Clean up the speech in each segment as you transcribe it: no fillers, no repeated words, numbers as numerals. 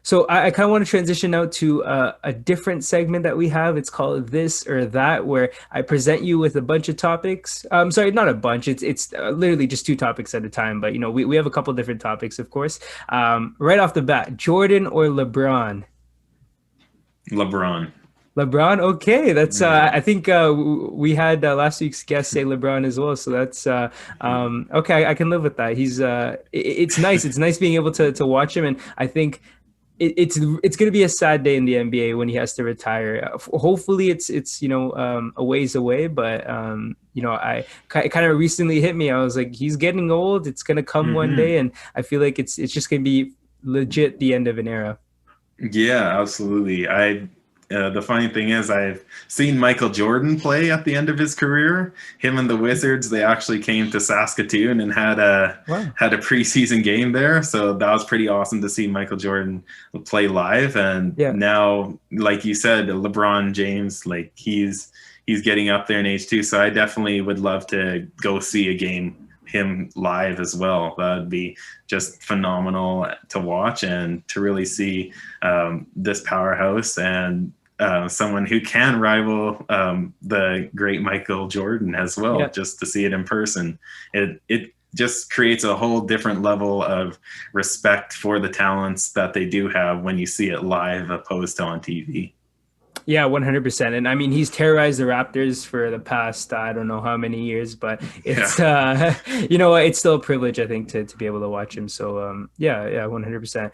So I kind of want to transition out to a different segment that we have. It's called This or That, where I present you with a bunch of topics. Sorry, not a bunch. It's literally just two topics at a time. But we have a couple different topics, of course. Right off the bat, Jordan or LeBron? LeBron. LeBron, okay. That's Yeah. I think we had last week's guest say LeBron as well, so that's okay. I can live with that. It's nice. It's nice being able to watch him, and I think it's going to be a sad day in the NBA when he has to retire. Hopefully, it's a ways away, but it kind of recently hit me. I was like, he's getting old. It's going to come one Hmm. day, and I feel like it's just going to be legit the end of an era. Yeah, absolutely. The funny thing is, I've seen Michael Jordan play at the end of his career. Him and the Wizards, they actually came to Saskatoon and Wow. had a preseason game there. So that was pretty awesome to see Michael Jordan play live. And Yeah. now, like you said, LeBron James, like he's getting up there in age too. So I definitely would love to go see a game him live as well. That'd be just phenomenal to watch and to really see this powerhouse and someone who can rival the great Michael Jordan as well. Yeah. Just to see it in person, it just creates a whole different level of respect for the talents that they do have when you see it live opposed to on TV. Yeah, 100%. And I mean, he's terrorized the Raptors for the past, I don't know how many years, but Yeah. it's, it's still a privilege, I think, to be able to watch him. So, yeah, 100%.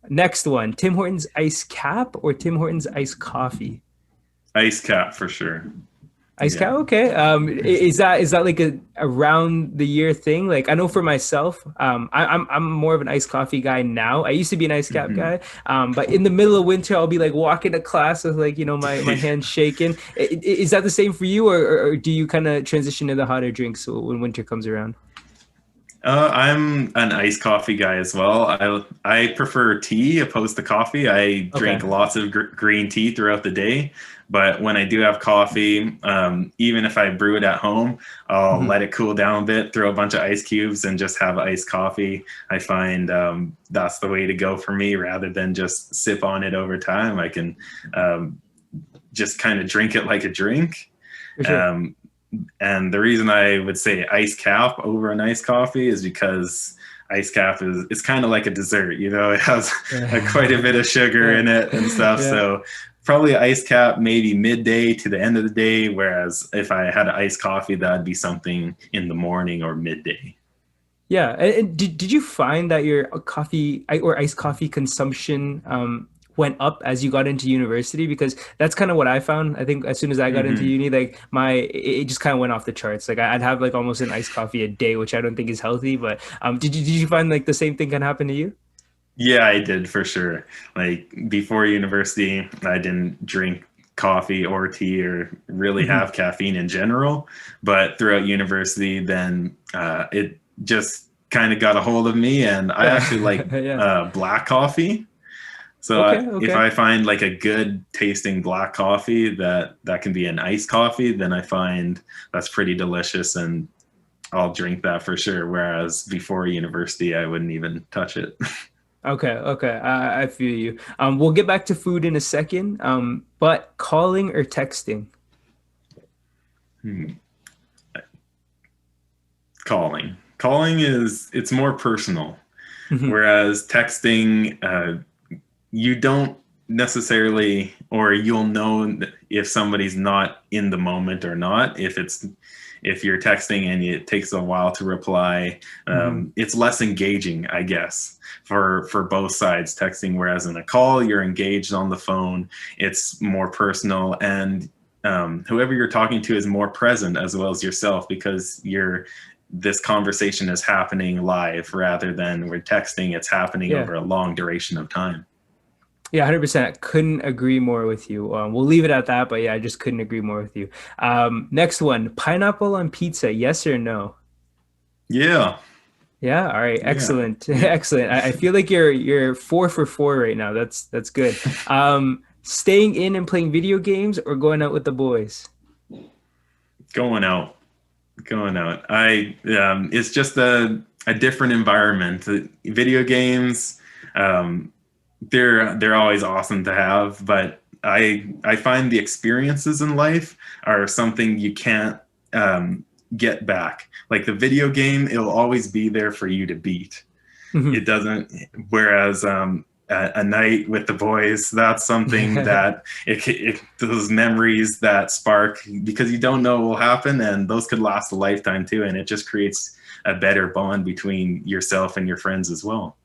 Next one, Tim Hortons Ice Cap or Tim Hortons Ice Coffee? Ice cap for sure. Ice Yeah. cow, okay. Is that like a around the year thing? Like I know for myself, I'm more of an iced coffee guy now. I used to be an ice cap Mhm. guy, but in the middle of winter, I'll be like walking to class with like my hands shaking. Is that the same for you, or do you kind of transition to the hotter drinks when winter comes around? I'm an iced coffee guy as well. I prefer tea opposed to coffee. I Okay. drink lots of green tea throughout the day, but when I do have coffee, even if I brew it at home, I'll Mhm. let it cool down a bit, throw a bunch of ice cubes, and just have iced coffee. I find that's the way to go for me, rather than just sip on it over time. I can um, just kind of drink it like a drink. For sure. Um, and the reason I would say ice cap over an iced coffee is because ice cap is it's kind of like a dessert, it has quite a bit of sugar Yeah. in it and stuff. Yeah. So probably ice cap maybe midday to the end of the day, whereas if I had an iced coffee, that'd be something in the morning or midday. Yeah, and did you find that your coffee or iced coffee consumption went up as you got into university? Because that's kind of what I found. I think as soon as I got into Hmm. uni, like it just kind of went off the charts. Like I'd have like almost an iced coffee a day, which I don't think is healthy. But did you find like the same thing can happen to you? Yeah, I did for sure. Like before university, I didn't drink coffee or tea or really Hmm. have caffeine in general. But throughout university, then it just kind of got a hold of me, and I Yeah, actually like yeah. black coffee. So Okay, if okay. I find like a good tasting black coffee that can be an iced coffee, then I find that's pretty delicious, and I'll drink that for sure. Whereas before university, I wouldn't even touch it. Okay, okay. I feel you. We'll get back to food in a second. But calling or texting? Hmm. Calling is it's more personal, Mhm. whereas texting, you don't necessarily, or you'll know if somebody's not in the moment or not. If you're texting and it takes a while to reply, Mhm. it's less engaging, I guess, for both sides texting. Whereas in a call, you're engaged on the phone, it's more personal, and whoever you're talking to is more present as well as yourself, because this conversation is happening live rather than we're texting, it's happening Yeah. over a long duration of time. Yeah, 100%. Couldn't agree more with you. We'll leave it at that, but yeah, I just couldn't agree more with you. Next one, pineapple on pizza, yes or no? Yeah. Yeah, all right, Yeah. excellent, Yeah. excellent. I feel like you're 4 for 4 right now. That's good. Staying in and playing video games or going out with the boys? Going out. Going out. I It's just a different environment. Video games, um they're always awesome to have, but I find the experiences in life are something you can't get back. Like the video game, it'll always be there for you to beat. It Mhm. doesn't. Whereas a night with the boys, that's something that those memories that spark, because you don't know what will happen, and those could last a lifetime too. And it just creates a better bond between yourself and your friends as well.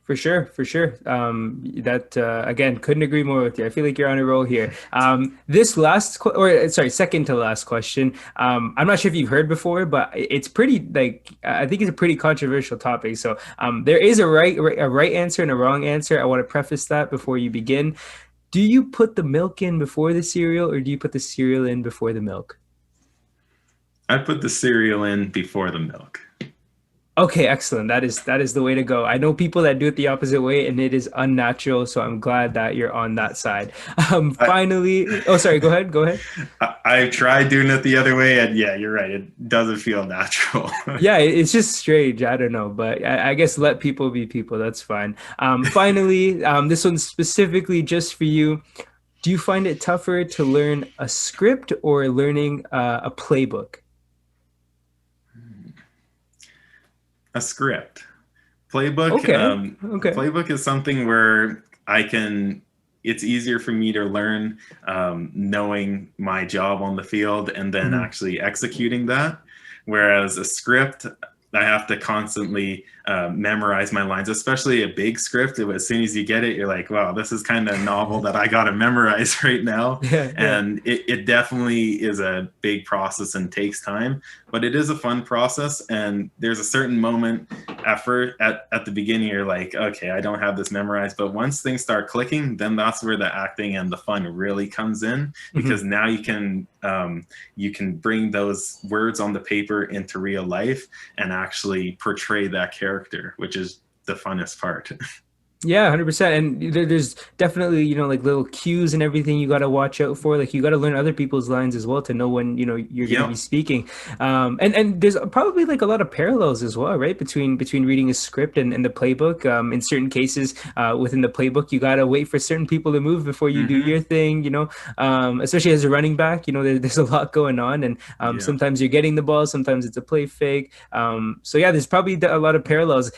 For sure, for sure. That again, couldn't agree more with you. I feel like you're on a roll here. This sorry, second to last question. I'm not sure if you've heard before, but it's pretty like I think it's a pretty controversial topic. So there is a right answer and a wrong answer. I want to preface that before you begin. Do you put the milk in before the cereal, or do you put the cereal in before the milk? I put the cereal in before the milk. Okay, excellent. That is the way to go. I know people that do it the opposite way, and it is unnatural. So I'm glad that you're on that side. I, Finally, oh, sorry. Go ahead. Go ahead. I've tried doing it the other way, and yeah, you're right. It doesn't feel natural. Yeah, it's just strange. I don't know, but I guess let people be people. That's fine. Finally, this one's specifically just for you. Do you find it tougher to learn a script or learning a playbook? A script. Playbook. Okay. Okay. Playbook is something where I can. It's easier for me to learn knowing my job on the field and then Mhm. actually executing that. Whereas a script, I have to constantly memorize my lines, especially a big script. As soon as you get it, you're like, wow, this is kind of novel that I got to memorize right now. Yeah. Yeah. And it definitely is a big process and takes time, but it is a fun process. And there's a certain moment at the beginning, you're like, okay, I don't have this memorized. But once things start clicking, then that's where the acting and the fun really comes in, Mhm. because now you can bring those words on the paper into real life and actually portray that character, which is the funnest part. Yeah, 100%. And there's definitely, like little cues and everything you got to watch out for. Like you got to learn other people's lines as well to know when, you're going to be Yep. speaking. And there's probably like a lot of parallels as well, right? Between reading a script and the playbook. In certain cases, within the playbook, you got to wait for certain people to move before you do Hmm. your thing, especially as a running back, there's a lot going on. And Yeah. sometimes you're getting the ball, sometimes it's a play fake. So yeah, there's probably a lot of parallels.